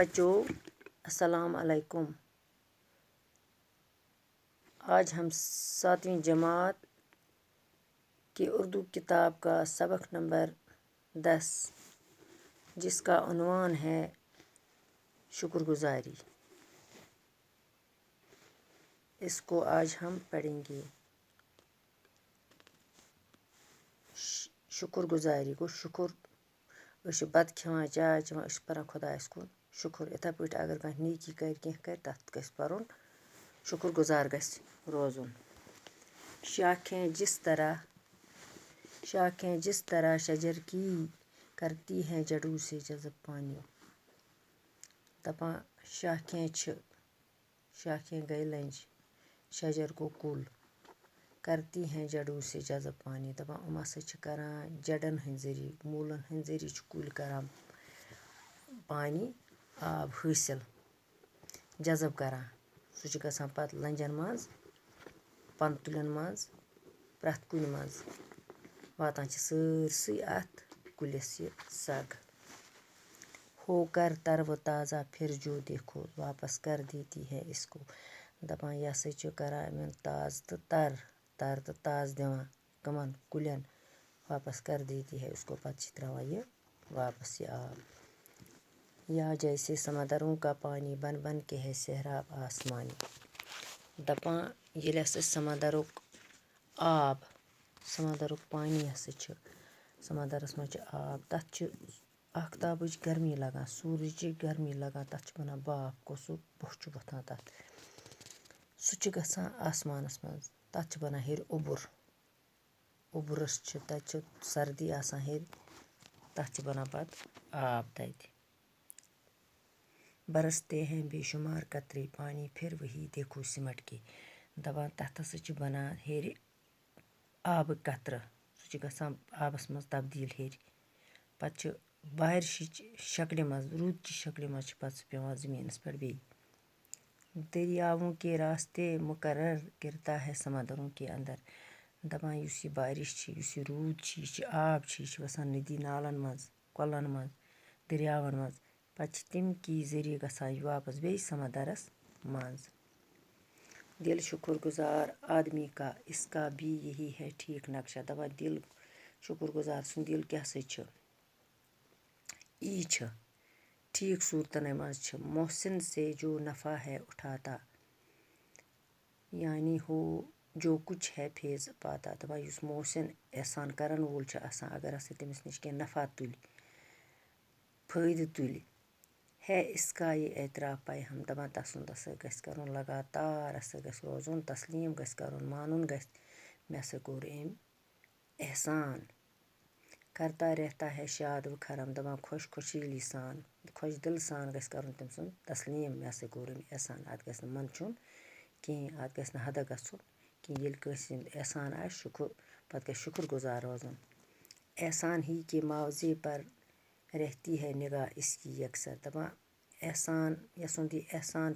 बच्चों, अस्सलाम अलैकुम। आज हम 7वीं जमात की उर्दू किताब का सबक नंबर 10 जिसका उन्वान है शुक्रगुजारी, इसको आज हम पढ़ेंगे। शुक्रगुजारी गो शुक्र बत खेवान चाय चवान परान खुदायस कुन शुक्र। इथे पे अगर कह नीकी कर कर तथ गस परुन शुक्रगुजार गस रोजुन। शाखें जिस तरह शजर की करती हैं जड़ों से जज़ब पानी। दपा शाखें गए लंज शजर को कुल करती हैं जड़ों से जज़ब पानी। दपा करान जड़न हंद जरिए मूलन हंद जरिए कुल करान पानी आब हासिल जज़ब करान। सह गसान पत लंजन मज पंतुलन मज प्रथ कुन मज वातान सरसई अत कुलिस ये सग। होकर तरवताज़ा फिर जो देखो वापस कर देती है इसको। दपान यह सह करान ताज तो तर तो ताज दिवान कमन कुलियन वापस कर देती है उसको। पत त्रावान ये वापस ये आब। या जैसे समंदरों का पानी बन बन के है सहराब आसमानी। दपान ये हसा समंदरुक आब समंदरुक पानी हसा समंदरस मज आब तथ आफ्ताबच गर्मी लगान सूरज गर्मी लगान तथ बना बाफ गो सह बोह वोथान तथ सह गसान आसमानस मज तथ बना हेर उबुरस तथ सर्दी आसान हेर तथ बना पत आब तथ। बरसते हैं बेशुमार कतरे पानी फिर वही देखो सिमट के। दपान तथ हसा बनान हेर आब कतर सह गसान आबस मज तब्दील हेर पत बारिश शक्ल मज रूद की शक्ल मज पत पेवान जमीनस पे बे। दरियाओं के रास्ते मुकर्रर गिरता है समंदरों के अंदर। दपान युस ये बारिश युस ये रूद यह आब यह वसान नदी नालन मज कलन मज दरियावन मज पत तिम की जरिए गसान यह वापस बे समंदरस मज। दिल शुक्रगुजार आदमी का इसका भी यही है ठीक नक्शा। दपान दिल शुक्रगुजार सुन दिल क्या यी ठीक सूरतन मज मोहसिन से जो नफ़ा है उठाता यानी हो जो कुछ है फेज पाता। दपान युस मोहसिन एहसान करन वोल अगर हसा तमिस निश कह नफ़ा तुल फ़ायदे तुल है इसका ये एतराफ़ पाए हम। दपान तसुंद हसा गस करुन लगातार हसा गस रोजुन तस्लीम गस करुन मानुन गस मे हसा कोर एम एहसान। करता रहता है शाद व खरम दपान खुश खुशीली सान खुश दिल सान गस करुन तम सुन तस्लीम मे हसा कोर एम एहसान। अत गस मंदछुन कहें अत गस हद गसुन कि ये कंस एहसान आ शुक्र पत गस शुक्रगुजार रोजुन। एहसान ही के मुआवजे पर रहती है निगाह इसकी यकसर। दपान एहसान यसुंद यह एहसान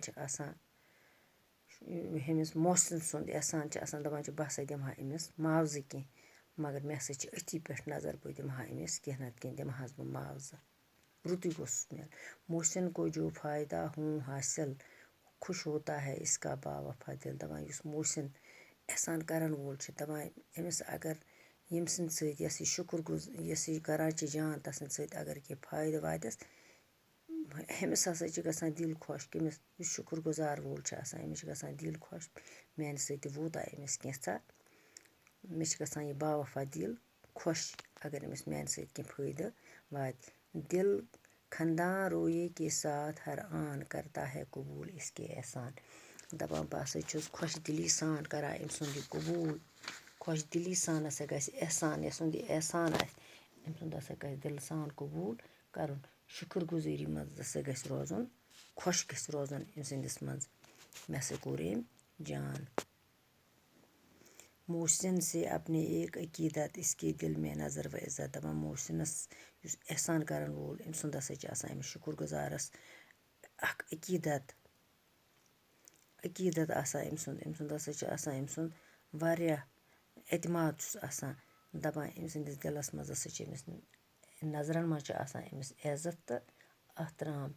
हमिस मोहसिन सुंद एहसान दपान बह हसा दिमहा अमिस मुआवजह कह मगर मे हसा अथी पे नजर बह दिमहा अमिस कह नत कह दिमहस बह मुआवजा रुतु गोस मिल। मोहसिन को जो फ़ायदा हूँ हासिल खुश होता है इसका बावफा दिल। दपान युस मोहसिन एहसान करन वोल दपान अमिस अगर यम सिंद सत यस यह यस यह करान जान तसंद सत अगर कह फ़ायदे वातस हमिस हसा गसान दिल खुश कमिस युस शुक्रगुजार वोल अमिस गसान दिल खुश मेन सत वोता अमिस कैंसा मे गसान यह बावफा दिल खुश अगर अमिस मेन सत कह फ़ायदे वात। दिल खंदान रोये के साथ हर आन करता है कबूल इसके एहसान। दपान बह हसा छुस खुश दिली सान करान अम सुंद यह कबूल खुश दिली सान हसा गस एहसान यसुंद यह एहसान अम सुंद हसा गस दिल सान कबूल करन। शुक्रगुजारी मज हसा गस रोजुन खुश गस रोजुन अम सिंदिस मज मे हसा कोर एम जान। मोहसिन से अपने एक अकीदत इसके दिल में नज़र व इज़्ज़त। दपान मोहसिनस युस एहसान करन वोल अम सुंद हसा आसान अमिस शुक्रगुजारस अख अकीदत आसान अम सुंद हसा आसान अम सुंद वारिया एतमाद आसान। दपान अम सिंदिस दिलस मज हसा अमिस नजरन मज आसान अमिस इज़्ज़त तो एहतराम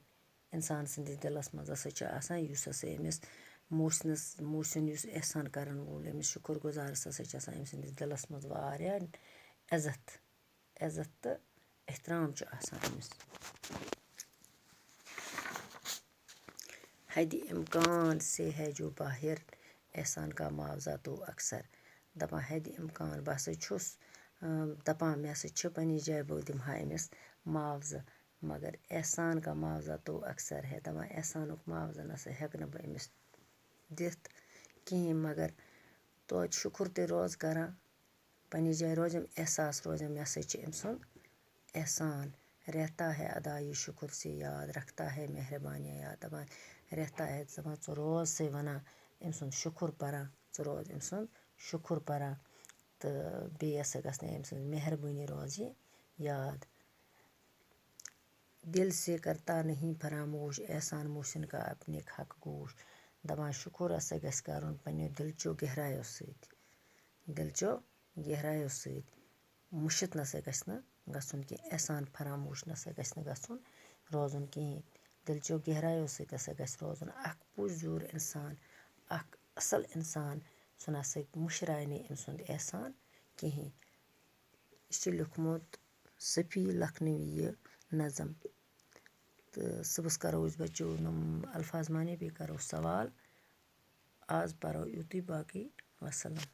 اِنسان سٕنٛدِس دِلَس منٛز ہسا چھِ آسان یُس ہسا أمِس موسِن یُس احسان کَرَن وول أمِس شُکُر گُزارَس ہسا چھِ آسان أمۍ سٕنٛدِس دِلَس منٛز واریاہ عزت تہٕ احترام چھُ آسان أمِس حدِ اِمکان سے ہے جو باہر احسان کا معاوضہ تو اکثر دَپان حدِ اِمکان بہٕ ہسا چھُس دَپان مےٚ ہسا چھِ پنٛنہِ جایہِ بہٕ دِمہٕ ہا أمِس معاوضہٕ مگر احسان کا معاوضہ تو اکثر ہے دَپان احسانُک معاوضہٕ نَسا ہٮ۪کہٕ نہٕ بہٕ أمِس دِتھ کِہیٖنۍ مگر تویتہِ شُکُر تہِ روز کَران پنٛنہِ جایہِ روزٮ۪م احساس روزٮ۪م مےٚ ہسا چھِ أمۍ سُنٛد احسان رہتا ہے ادا یہِ شُکُر سے یاد رکھتا ہے مہربانیاں یاد دَپان رہتا ہے دَپان ژٕ روز سا وَنان أمۍ سُنٛد شُکُر پَران ژٕ روز أمۍ سُنٛد شُکُر پَران تہٕ بیٚیہِ ہسا گژھنَے أمۍ سٕنٛز مہربٲنی روزِ یاد دِل سے کرتا نہیں فراموش احسان محسن کا اپنے حق گوش دَپان شُکُر ہسا گژھِ کَرُن پنٛنیو دِلچو گہرایو سۭتۍ مٔشِت نَسا گژھِ نہٕ گژھُن کینٛہہ احسان فراموش نَسا گژھِ نہٕ گژھُن روزُن کِہیٖنۍ دِلچو گہرایو سۭتۍ ہسا گژھِ روزُن اَکھ پُرزیوٗر اِنسان اَکھ اَصٕل اِنسان سُہ نَسا مٔشراے نہٕ أمۍ سُنٛد احسان کِہیٖنۍ یہِ چھِ لیوٚکھمُت صفی لکھنوی یہِ نظم تہٕ صُبحَس کَرو أسۍ بَچو یِم الفاظ معنے بیٚیہِ کَرو سوال آز پَرو یُتُے باقٕے وَسَلام